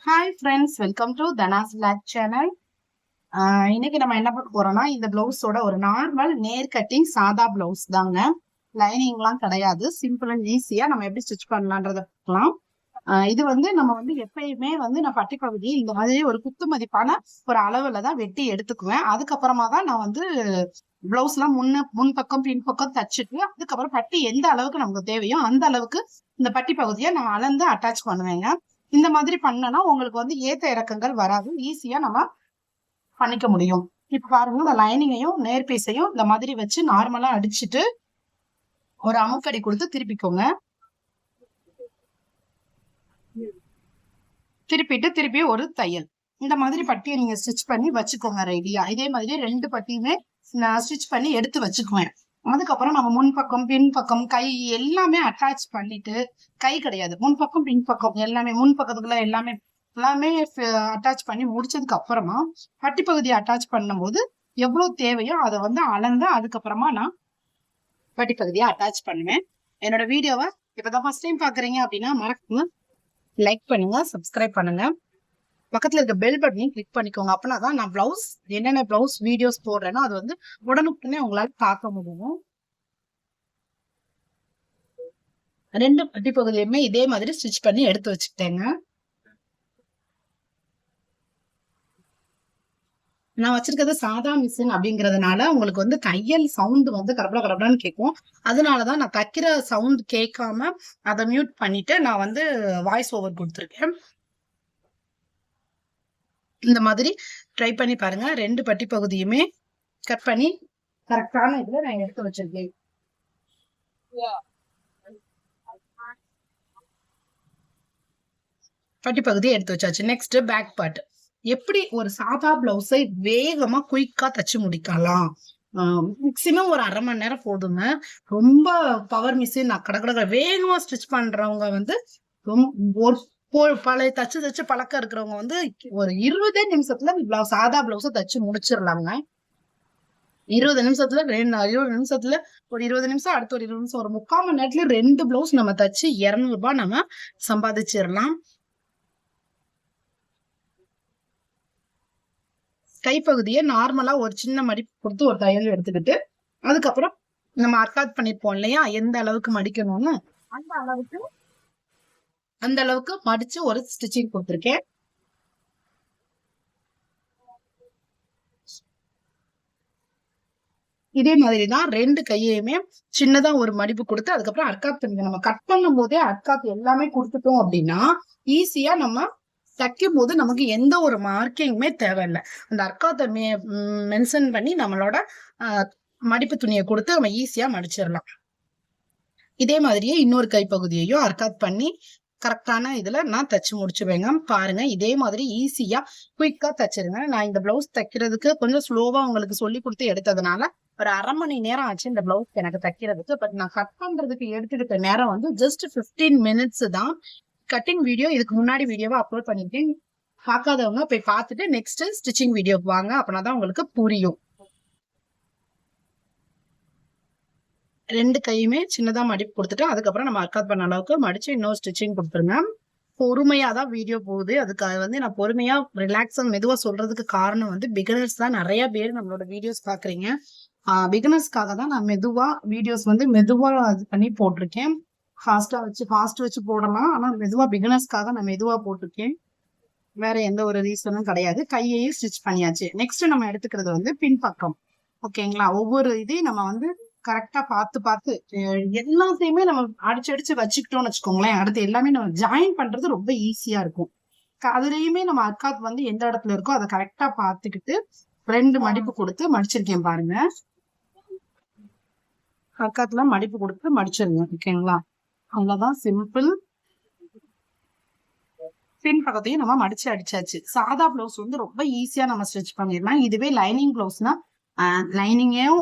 Hi friends, welcome to Dhana's blog channel. இன்னைக்கு நம்ம என்ன பார்க்க போறோம்னா, இந்த பிளவுஸோட ஒரு நார்மல் நேர் கட்டிங் சாதா பிளவுஸ் தாங்க. லைனிங்லாம் கிடையாது. சிம்பிள் அண்ட் ஈஸியா நம்ம எப்படி ஸ்டிச் பண்ணலான்றத பார்க்கலாம். இது வந்து நம்ம வந்து எப்பயுமே வந்து நான் பட்டி பகுதி இந்த மாதிரி ஒரு குத்து மதிப்பான ஒரு அளவுல தான் வெட்டி எடுத்துக்குவேன். அதுக்கப்புறமா தான் நான் வந்து பிளவுஸ் எல்லாம் முன் பக்கம் பின் பக்கம் தச்சுட்டு அதுக்கப்புறம் பட்டி எந்த அளவுக்கு நமக்கு தேவையோ அந்த அளவுக்கு இந்த பட்டி பகுதியை நான் அளந்து அட்டாச் பண்ணுவேங்க. இந்த மாதிரி பண்ணனா உங்களுக்கு வந்து ஏத்த இறக்கங்கள் வராது. ஈஸியா நம்ம பண்ணிக்க முடியும். இப்ப பாருங்க, இந்த லைனிங்கையும் நேர் பீஸையும் இந்த மாதிரி வச்சு நார்மலா அடிச்சுட்டு ஒரு அமுக்கடி கொடுத்து திருப்பிக்கோங்க. திருப்பி ஒரு தையல். இந்த மாதிரி பட்டியை நீங்க ஸ்டிச் பண்ணி வச்சுக்கோங்க ரெடியா. இதே மாதிரி 2 பட்டியுமே நான் ஸ்டிச் பண்ணி எடுத்து வச்சுக்குவேன். அதுக்கப்புறம் நம்ம முன்பக்கம் பின்பக்கம் கை எல்லாமே அட்டாச் பண்ணிட்டு, கை கிடையாது, முன்பக்கம் பின்பக்கம் எல்லாமே முன் பக்கத்துக்குள்ள எல்லாமே எல்லாமே அட்டாச் பண்ணி முடிச்சதுக்கு அப்புறமா பட்டி பகுதியை அட்டாச் பண்ணும் போது எவ்வளவு தேவையோ அதை வந்து அளந்து அதுக்கப்புறமா நான் பட்டி பகுதியை அட்டாச் பண்ணுவேன். என்னோட வீடியோவை இப்பதான் ஃபர்ஸ்ட் டைம் பாக்குறீங்க அப்படின்னா மறக்காம லைக் பண்ணுங்க, சப்ஸ்கிரைப் பண்ணுங்க, பக்கத்துல இருக்க பெல் பட்டனையும் கிளிக் பண்ணிக்கோங்க. அப்படின்னா நான் பிளவுஸ் என்னென்ன பிளவுஸ் வீடியோஸ் போடுறேனோ அது வந்து உடனுக்குடனே உங்களால பார்க்க முடியும். 2 பட்டி பகுதியுமே இதே மாதிரி ஸ்டிச் பண்ணி எடுத்து வச்சுக்கிட்டேங்க. நான் வச்சிருக்கிறது சாதா மிஷின் அப்படிங்கறதுனால உங்களுக்கு வந்து தையல் சவுண்ட் வந்து கடப்பட கடப்படான்னு கேட்கும். அதனாலதான் நான் தைக்கிற சவுண்ட் கேட்காம அதை மியூட் பண்ணிட்டு நான் வந்து வாய்ஸ் ஓவர் கொடுத்துருக்கேன். இந்த மாதிரி ட்ரை பண்ணி பாருங்க. 2 பட்டி பகுதியுமே கட் பண்ணி கரெக்டான இதுல நான் எடுத்து வச்சிருக்கேன். பட்டி பகுதியை எடுத்து வச்சாச்சு. Next back part. எப்படி ஒரு சாதா பிளவுஸை வேகமா குயிக்கா தச்சு முடிக்கலாம். மேக்சிமம் ஒரு 1/2 மணி நேரம் போதுங்க. ரொம்ப பவர் மிஷின் கடற்கட வேகமா ஸ்டிச் பண்றவங்க வந்து பழைய தச்சு பழக்கம் இருக்கிறவங்க வந்து ஒரு 20 நிமிஷத்துல சாதா பிளவுஸை தச்சு முடிச்சிடலாங்க. 20 நிமிஷத்துல 20 நிமிஷத்துல ஒரு 20 நிமிஷம், அடுத்த ஒரு 20 நிமிஷம், ஒரு 3/4 மணி நேரத்துல 2 பிளவுஸ் நம்ம தச்சு 200 ரூபாய் நம்ம சம்பாதிச்சிடலாம். கைப்பகுதியை நார்மலா ஒரு சின்ன மடிப்பு கொடுத்து ஒரு தையல் எடுத்துக்கிட்டு அதுக்கப்புறம் நம்ம அர்க்காத் பண்ணிருப்போம் இல்லையா, எந்த அளவுக்கு மடிக்கணும்னு அந்த அளவுக்கு மடிச்சு ஒரு ஸ்டிச்சிங் கொடுத்துருக்கேன். இதே மாதிரிதான் 2 கையையுமே சின்னதா ஒரு மடிப்பு கொடுத்து அதுக்கப்புறம் அர்க்காத் பண்ணிக்கணும். நம்ம கட் பண்ணும் போதே அர்க்காத் எல்லாமே கொடுத்துட்டோம் அப்படின்னா ஈஸியா நம்ம தைக்கும் போது நமக்கு எந்த ஒரு மார்க்கிங்குமே தேவையில்லை. அந்த அர்க்காத்தை மென்ஷன் பண்ணி நம்மளோட மடிப்பு துணியை கொடுத்து நம்ம ஈஸியா மடிச்சிடலாம். இதே மாதிரியே இன்னொரு கைப்பகுதியையும் அர்க்காத் பண்ணி கரெக்டான இதுல நான் தச்சு முடிச்சுவேங்க. பாருங்க, இதே மாதிரி ஈஸியா குயிக்கா தச்சிருங்க. நான் இந்த பிளவுஸ் தைக்கிறதுக்கு கொஞ்சம் ஸ்லோவா உங்களுக்கு சொல்லி கொடுத்து எடுத்ததுனால ஒரு 1/2 மணி நேரம் ஆச்சு இந்த பிளவுஸ் எனக்கு தைக்கிறதுக்கு. பட் நான் கட் பண்றதுக்கு எடுத்துக்கிட்ட நேரம் வந்து ஜஸ்ட் 15 மினிட்ஸ் தான். கட்டிங் வீடியோ இதுக்கு முன்னாடி வீடியோவை அப்லோட் பண்ணிருக்கேன். பார்க்காதவங்க போய் பார்த்துட்டு நெக்ஸ்ட் ஸ்டிச்சிங் வீடியோக்கு வாங்க, அப்படின்னா உங்களுக்கு புரியும். 2 கையுமே சின்னதா மடிப்பு கொடுத்துட்டு அதுக்கப்புறம் நம்ம அர்க்காத் பண்ண அளவுக்கு மடிச்சு இன்னொரு ஸ்டிச்சிங் கொடுத்துருங்க. பொறுமையா தான் வீடியோ போகுது. அதுக்காக வந்து நான் பொறுமையா ரிலாக்ஸா மெதுவா சொல்றதுக்கு காரணம் வந்து பிகினர்ஸ் தான் நிறைய பேர் நம்மளோட வீடியோஸ் பாக்குறீங்க. பிகினர்ஸ்க்காக தான் நான் மெதுவா வீடியோஸ் வந்து மெதுவா இது பண்ணி போட்டிருக்கேன். ஃபாஸ்ட் வச்சு போடலாம், ஆனா மெதுவா பிகினர்ஸ்க்காக நான் மெதுவா போட்டிருக்கேன். வேற எந்த ஒரு ரீசனும் கிடையாது. கையையும் ஸ்டிச் பண்ணியாச்சு. நெக்ஸ்ட் நம்ம எடுத்துக்கிறது வந்து பின்பக்கம். ஓகேங்களா, ஒவ்வொரு இதையும் நம்ம வந்து கரெக்டா பார்த்து எல்லாத்தையுமே நம்ம அடிச்சு வச்சுக்கிட்டோம்னு வச்சுக்கோங்களேன். அடுத்து எல்லாமே நம்ம ஜாயின் பண்றது ரொம்ப ஈஸியா இருக்கும். அதுலயுமே நம்ம அர்க்காத் வந்து எந்த இடத்துல இருக்கோ அதை கரெக்டா பார்த்துக்கிட்டு 2 மடிப்பு கொடுத்து மடிச்சிருக்கேன் பாருங்க. அர்க்காத்ல மடிப்பு கொடுத்து மடிச்சிருங்க. ஓகேங்களா, அவ்வளவுதான், சிம்பிள். பின் பக்கத்தையும் நம்ம மடிச்சு அடிச்சாச்சு. சாதா பிளவுஸ் வந்து ரொம்ப ஈஸியா நம்ம ஸ்டிச் பண்ணிடலாம். இதுவே லைனிங் பிளவுஸ்னா லைனிங்கையும்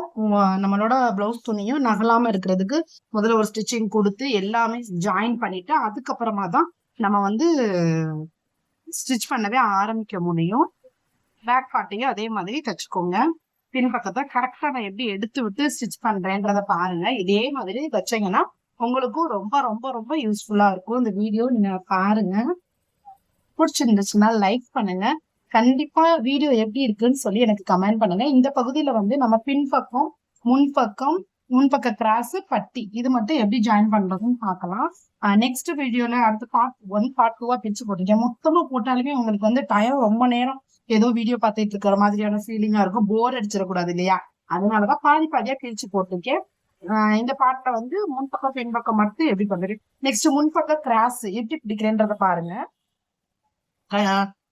நம்மளோட பிளவுஸ் துணியும் நகலாம இருக்கிறதுக்கு முதல்ல ஒரு ஸ்டிச்சிங் கொடுத்து எல்லாமே ஜாயின் பண்ணிட்டு அதுக்கப்புறமா தான் நம்ம வந்து ஸ்டிச் பண்ணவே ஆரம்பிக்க முடியும். பேக் பார்ட்டையும் அதே மாதிரி தச்சுக்கோங்க. பின் பக்கத்தை கரெக்டா நான் எப்படி எடுத்து விட்டு ஸ்டிச் பண்றேன்றத பாருங்க. இதே மாதிரி தச்சீங்கன்னா உங்களுக்கும் ரொம்ப ரொம்ப ரொம்ப யூஸ்ஃபுல்லா இருக்கும். இந்த வீடியோ நீங்க பாருங்க. பிடிச்சிருந்துச்சுன்னா லைக் பண்ணுங்க. கண்டிப்பா வீடியோ எப்படி இருக்குன்னு சொல்லி எனக்கு கமெண்ட் பண்ணுங்க. இந்த பகுதியில வந்து நம்ம பின்பக்கம், முன்பக்கம், முன்பக்க கிராஸ், பட்டி இது மட்டும் எப்படி ஜாயின் பண்றதுன்னு பார்க்கலாம். நெக்ஸ்ட் வீடியோல அடுத்து பார்ட் 1 பார்ட் 2 பிரிச்சு போட்டிருக்கேன். மொத்தமா போட்டாலுமே உங்களுக்கு வந்து டைம் ரொம்ப நேரம் ஏதோ வீடியோ பார்த்துட்டு இருக்கிற மாதிரியான ஃபீலிங்கா இருக்கும். போர் அடிச்சிடக்கூடாது இல்லையா? அதனாலதான் பாதி பாதியா பிரிச்சு போட்டிருக்கேன். இந்த பாட்டை வந்து முன்பக்கம் பின்பக்கம் மட்டும் எப்படி பண்றது, நெக்ஸ்ட் முன்பக்க கிராஸ் எப்படி பிடிக்கிறேன்றத பாருங்க.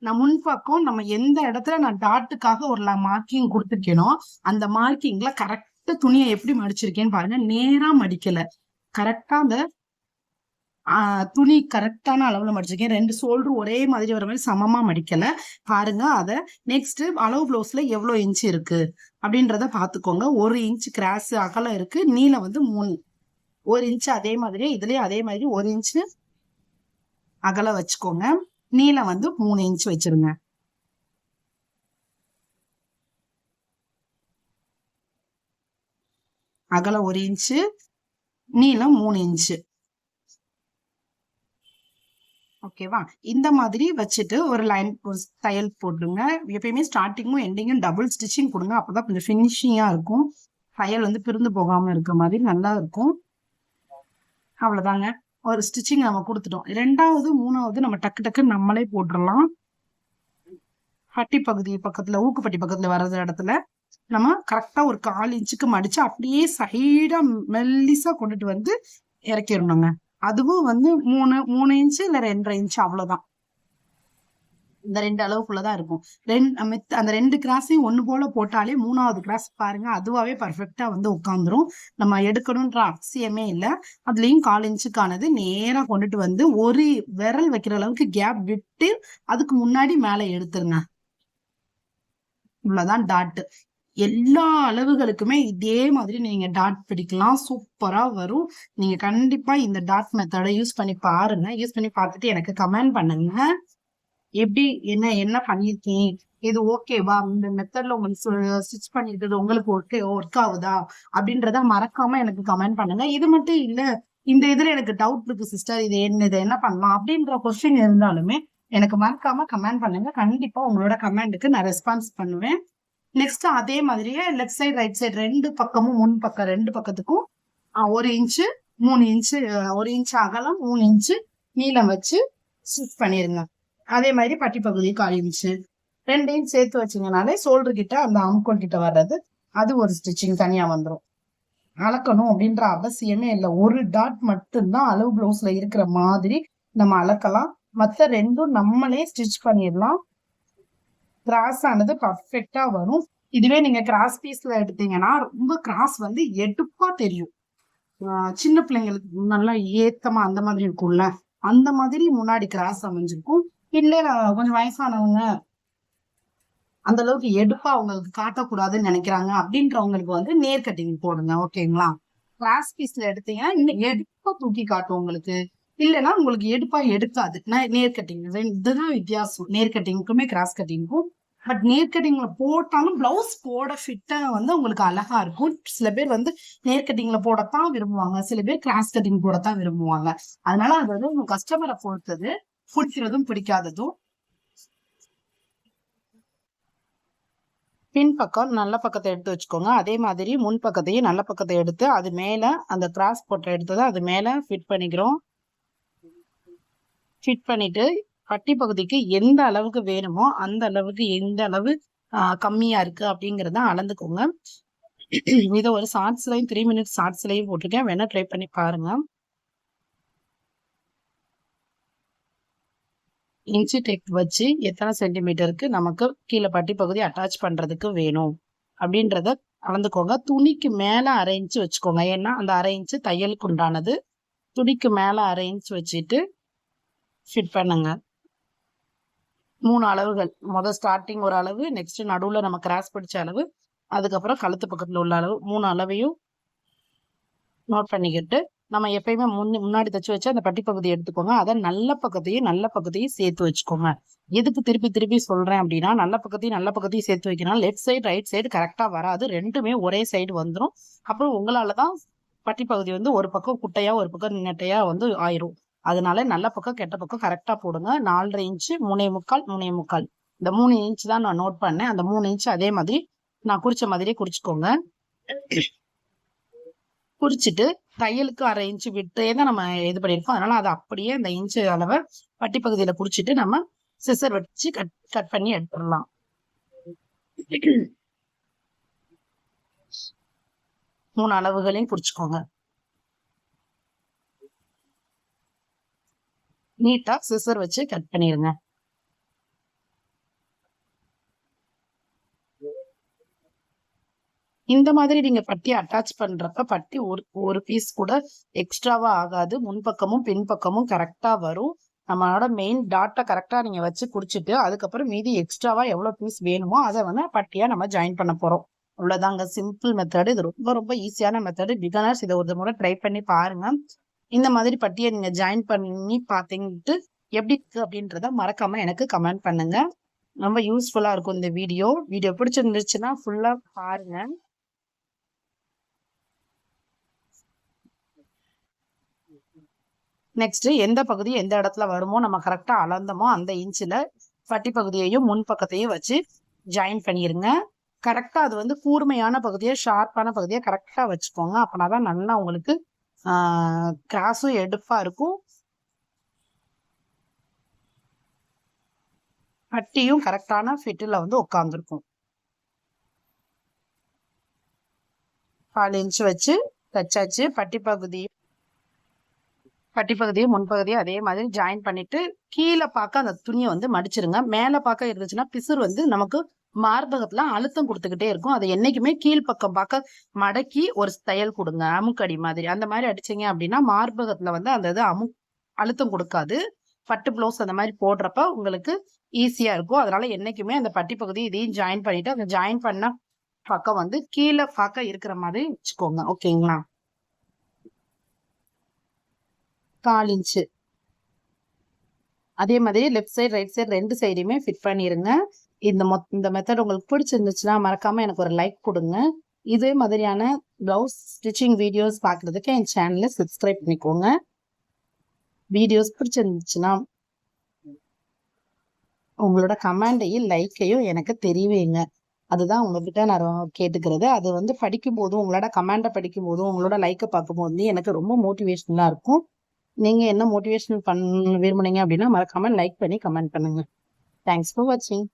நான் முன்பக்கம் நம்ம எந்த இடத்துல நான் டாட்டுக்காக ஒரு மார்க்கிங் கொடுத்துருக்கேனோ அந்த மார்க்கிங்ல கரெக்டா துணியை எப்படி மடிச்சிருக்கேன்னு பாருங்க. நேரா மடிக்கல, கரெக்டா அந்த துணி கரெக்டான அளவுல மடிச்சிருக்கேன். 2 ஷோல்டரும் ஒரே மாதிரி வர மாதிரி சமமா மடிக்கல பாருங்க. அத நெக்ஸ்ட் அளவு பிளவுஸ்ல எவ்வளவு இன்ச் இருக்கு அப்படின்றத பாத்துக்கோங்க. 1 இன்ச் கிராஸ் அகலம் இருக்கு, நீளம் வந்து 3, 1 இன்ச். அதே மாதிரி இதுலயும் அதே மாதிரி 1 இன்ச் அகலம் வச்சுக்கோங்க. நீளம் வந்து 3 இன்ச் வச்சிருங்க. அகலம் 1 இன்ச், நீளம் 3 இன்ச். ஓகேவா? இந்த மாதிரி வச்சுட்டு ஒரு லைன் தையல் போட்டுருங்க. எப்பயுமே ஸ்டார்டிங்கும் எண்டிங்கும் டபுள் ஸ்டிச்சிங் கொடுங்க. அப்பதான் கொஞ்சம் ஃபினிஷிங்கா இருக்கும். தையல் வந்து பிரிந்து போகாம இருக்க மாதிரி நல்லா இருக்கும். அவ்வளவுதாங்க, ஒரு ஸ்டிச்சிங் நம்ம கொடுத்துட்டோம். 2வது 3வது நம்ம டக்கு டக்கு நம்மளே போட்டுடலாம். பட்டி பகுதி பக்கத்துல, ஊக்குப்பட்டி பக்கத்துல வர்றது இடத்துல நம்ம கரெக்டா ஒரு 1/4 இன்ச்சுக்கு மடிச்சு அப்படியே சைடா மெல்லிசா கொண்டுட்டு வந்து இறக்கிடணுங்க. அதுவும் வந்து 3 இன்ச்சு இல்ல 2.5 இன்ச்சு அவ்வளவுதான். இந்த 2 அளவுக்குள்ளதான் இருக்கும். அந்த 2 கிராஸையும் ஒண்ணு போல போட்டாலே 3வது கிராஸ் பாருங்க அதுவாவே பர்ஃபெக்டா வந்து உட்காந்துரும். நம்ம எடுக்கணும்ன்ற அவசியமே இல்லை. அதுலயும் 1/4 இன்ச்சுக்கானது நேரா கொண்டுட்டு வந்து ஒரு விரல் வைக்கிற அளவுக்கு கேப் விட்டு அதுக்கு முன்னாடி மேல எடுத்துருங்க. இவ்வளவுதான் டாட். எல்லா அளவுகளுக்குமே இதே மாதிரி நீங்க டாட் பிடிக்கலாம். சூப்பரா வரும். நீங்க கண்டிப்பா இந்த டாட் மெத்தடை யூஸ் பண்ணி பாருங்க. யூஸ் பண்ணி பார்த்துட்டு எனக்கு கமெண்ட் பண்ணுங்க. எப்படி என்ன பண்ணிருக்கீங்க, இது ஓகேவா, இந்த மெத்தட்ல உங்களுக்கு ஸ்டிச் பண்ணிருக்கிறது உங்களுக்கு ஒர்க் ஆகுதா அப்படின்றத மறக்காம எனக்கு கமெண்ட் பண்ணுங்க. இது மட்டும் இல்ல, இந்த இதுல எனக்கு டவுட் இருக்கு சிஸ்டர், இது என்ன பண்ணலாம் அப்படின்ற கொஸ்டின் இருந்தாலுமே எனக்கு மறக்காம கமெண்ட் பண்ணுங்க. கண்டிப்பா உங்களோட கமெண்ட்டுக்கு நான் ரெஸ்பான்ஸ் பண்ணுவேன். நெக்ஸ்ட் அதே மாதிரியே லெஃப்ட் சைடு ரைட் சைடு 2 பக்கமும் முன் பக்கம் 2 பக்கத்துக்கும் 1 இன்ச்சு 3 இன்ச்சு 1 இன்ச்சு அகலம் 3 இன்ச்சு நீளம் வச்சு ஸ்டிச் பண்ணிருங்க. அதே மாதிரி பட்டி பகுதி 1/4 இன்ச்சு 2 இன்ச் சேர்த்து வச்சீங்கனாலே ஷோல்டர் கிட்ட அந்த ஆம்கோல் கிட்ட வர்றது அது ஒரு ஸ்டிச்சிங் தனியா வந்துடும். அளக்கணும் அப்படின்ற அவசியமே இல்லை. ஒரு டாட் மட்டும்தான் அளவு பிளவுஸ்ல இருக்கிற மாதிரி நம்ம அளக்கலாம். மற்ற 2ம் நம்மளே ஸ்டிச் பண்ணிடலாம். கிராஸ் ஆனது பர்ஃபெக்டா வரும். இதுவே நீங்க கிராஸ் பீஸ்ல எடுத்தீங்கன்னா ரொம்ப கிராஸ் வந்து எடுப்பா தெரியும். சின்ன பிள்ளைங்களுக்கு நல்லா ஏத்தமா அந்த மாதிரி இருக்கும்ல, அந்த மாதிரி முன்னாடி கிராஸ் அமைஞ்சிருக்கும். இல்ல கொஞ்சம் வயசானவங்க அந்த அளவுக்கு எடுப்பா அவங்களுக்கு காட்டக்கூடாதுன்னு நினைக்கிறாங்க அப்படின்றவங்களுக்கு வந்து நேர் கட்டிங் போடுங்க. ஓகேங்களா? கிராஸ் பீஸ்ல எடுத்தீங்கன்னா இன்னும் எடுப்பா தூக்கி காட்டும் உங்களுக்கு. இல்லைன்னா உங்களுக்கு எடுப்பா எடுக்காது. நேர் கட்டிங் இதுதான் வித்தியாசம் நேர் கட்டிங்க்குமே கிராஸ் கட்டிங்க்கும். பட் நேர் கட்டிங்ல போட்டாலும் பிளவுஸ் போட ஃபிட்டா வந்து உங்களுக்கு அழகா இருக்கும். சில பேர் வந்து நேர் கட்டிங்ல போடத்தான் விரும்புவாங்க, சில பேர் கிராஸ் கட்டிங் போடத்தான் விரும்புவாங்க. அதனால அது வந்து உங்க கஸ்டமரை பொறுத்தது, பிடிக்கிறதும் பிடிக்காததும். பின்பக்கம் நல்ல பக்கத்தை எடுத்து வச்சுக்கோங்க. அதே மாதிரி முன் பக்கத்தையும் நல்ல பக்கத்தை எடுத்து அது மேல அந்த கிராஸ் போட்ட எடுத்ததை அது மேல ஃபிட் பண்ணிக்கிறோம். ஃபிட் பண்ணிட்டு பட்டி பகுதிக்கு எந்த அளவுக்கு வேணுமோ அந்த அளவுக்கு எந்த அளவு கம்மியா இருக்கு அப்படிங்கறத அளந்துக்கோங்க. இதை ஒரு ஷார்ட்ஸ்லயும் 3 மினிட்ஸ் ஷார்ட்ஸ்லயும் போட்டிருக்கேன், வேணா ட்ரை பண்ணி பாருங்க. இன்ச்சு டெக் வச்சு எத்தனை சென்டிமீட்டருக்கு நமக்கு கீழே பட்டி பகுதி அட்டாச் பண்றதுக்கு வேணும் அப்படின்றத அளந்துக்கோங்க. துணிக்கு மேல 1/2 இன்ச்சு வச்சுக்கோங்க. ஏன்னா அந்த 1/2 இன்ச்சு தையலுக்கு உண்டானது. துணிக்கு மேல 1/2 இன்ச்சு வச்சுட்டு ஃபிட் பண்ணுங்க. 3 அளவுகள், முதல் ஸ்டார்டிங் ஒரு அளவு, நெக்ஸ்ட் நடுவுல நம்ம கிராஸ் பிடிச்ச அளவு, அதுக்கப்புறம் கழுத்து பக்கத்துல உள்ள அளவு, 3 அளவையும் நோட் பண்ணிக்கிட்டு நம்ம எப்பயுமே முன்னாடி தச்சு வச்சு அந்த பட்டி பகுதியை எடுத்துக்கோங்க. அதை நல்ல பக்கத்தையும் சேர்த்து வச்சுக்கோங்க. எதுக்கு திருப்பி திருப்பி சொல்றேன் அப்படின்னா, நல்ல பக்கத்தையும் சேர்த்து வைக்கணும். லெஃப்ட் சைடு ரைட் சைடு கரெக்டா வராது, 2மே ஒரே சைடு வந்துடும். அப்புறம் உங்களாலதான் பட்டி பகுதி வந்து ஒரு பக்கம் குட்டையா ஒரு பக்கம் நெட்டையா வந்து ஆயிரும். அதனால நல்ல பக்கம் கெட்ட பக்கம் கரெக்டா போடுங்க. 4.5 இன்ச்சு 3.25 3.25 இந்த 3 இன்ச் தான் நான் நோட் பண்ணேன். அந்த 3 இன்ச் அதே மாதிரி நான் குறிச்ச மாதிரியே குறிச்சுக்கோங்க. குறிச்சிட்டு தையலுக்கு 1/2 இன்ச்சு விட்டே தான் நம்ம இது பண்ணியிருக்கோம். அதனால அதை அப்படியே அந்த இன்ச்சு அளவை பட்டி பகுதியில குறிச்சிட்டு நம்ம சிசர் வச்சு கட் பண்ணி எடுத்துடலாம். மூணு அளவுகளையும் குறிச்சுக்கோங்க. நீட்டா சிசர் வச்சு கட் பண்ணிருங்க. இந்த மாதிரி நீங்க பட்டி அட்டாச் பண்றப்ப பட்டி ஒரு பீஸ் கூட எக்ஸ்ட்ராவா ஆகாது. முன்பக்கமும் பின்பக்கமும் கரெக்டா வரும். நம்மளோட மெயின் டாட்டை கரெக்டா நீங்க வச்சு குறிச்சிட்டு அதுக்கப்புறம் மீதி எக்ஸ்ட்ராவா எவ்வளவு பீஸ் வேணுமோ அதை வந்து பட்டியா நம்ம ஜாயின் பண்ண போறோம். அவ்வளவுதாங்க, சிம்பிள் மெத்தடு. இது ரொம்ப ரொம்ப ஈஸியான மெத்தடு. பிகினர்ஸ் இதை ஒரு முறை ட்ரை பண்ணி பாருங்க. இந்த மாதிரி பட்டியை நீங்க ஜாயின் பண்ணி பாத்தீங்கிட்டு எப்படி இருக்கு அப்படின்றத மறக்காம எனக்கு கமெண்ட் பண்ணுங்க. ரொம்ப யூஸ்ஃபுல்லா இருக்கும் இந்த வீடியோ. பிடிச்சிருந்துச்சுன்னா ஃபுல்லா பாருங்க. நெக்ஸ்ட் எந்த பகுதி எந்த இடத்துல வருமோ நம்ம கரெக்டா அளந்தமோ அந்த இன்ச்சில் பட்டி பகுதியையும் முன் பக்கத்தையும் வச்சு ஜாயின் பண்ணிருங்க. கரெக்டா அது வந்து கூர்மையான பகுதியை ஷார்ப்பான பகுதியை கரெக்டா வச்சுக்கோங்க. அப்படின்னாதான் நல்லா உங்களுக்கு கிராஸும் எடுப்பா இருக்கும். பட்டியும் கரெக்டான ஃபிட்டில் வந்து உட்காந்துருக்கும். 4 இன்ச் வச்சு தச்சாச்சு. பட்டி பகுதியும் முன்பகுதியும் அதே மாதிரி ஜாயின் பண்ணிட்டு கீழே பார்க்க அந்த துணியை வந்து மடிச்சிருங்க. மேல பார்க்க இருந்துச்சுன்னா பிசுறு வந்து நமக்கு மார்பகத்துல அழுத்தம் கொடுத்துக்கிட்டே இருக்கும். அதை என்னைக்குமே கீழ்பக்கம் பார்க்க மடக்கி ஒரு தையல் கொடுங்க. அமுக்கடி மாதிரி அந்த மாதிரி அடிச்சீங்க அப்படின்னா மார்பகத்துல வந்து அந்த இது அழுத்தம் கொடுக்காது. பட்டு பிளவுஸ் அந்த மாதிரி போடுறப்ப உங்களுக்கு ஈஸியா இருக்கும். அதனால என்னைக்குமே அந்த பட்டி பகுதி இதையும் ஜாயின் பண்ணிட்டு அந்த ஜாயின் பண்ண பக்கம் வந்து கீழே பார்க்க இருக்கிற மாதிரி வச்சுக்கோங்க. ஓகேங்களா? 4 இன்ச்சு அதே மாதிரி லெஃப்ட் சைடு ரைட் சைடு 2 சைடுமே ஃபிட் பண்ணிருங்க. இந்த மெத்தட் உங்களுக்கு பிடிச்சிருந்துச்சுன்னா மறக்காம எனக்கு ஒரு லைக் கொடுங்க. இதே மாதிரியான பிளவுஸ் ஸ்டிச்சிங் வீடியோஸ் பார்க்கறதுக்கு என் சேனலை சப்ஸ்கிரைப் பண்ணிக்கோங்க. வீடியோஸ் பிடிச்சிருந்துச்சுன்னா உங்களோட கமெண்டையும் லைக்கையும் எனக்கு தெரிவிங்க. அதுதான் உங்ககிட்ட நான் கேட்டுக்கிறது. அது வந்து படிக்கும் போதும் உங்களோட கமெண்டை படிக்கும் போதும் உங்களோட லைக்கை பார்க்கும் போது எனக்கு ரொம்ப மோட்டிவேஷனலா இருக்கும். நீங்க என்ன மோட்டிவேஷன் விரும்புனீங்க அப்படின்னா மறக்காம லைக் பண்ணி கமெண்ட் பண்ணுங்க. தேங்க்ஸ் ஃபார் வாட்சிங்.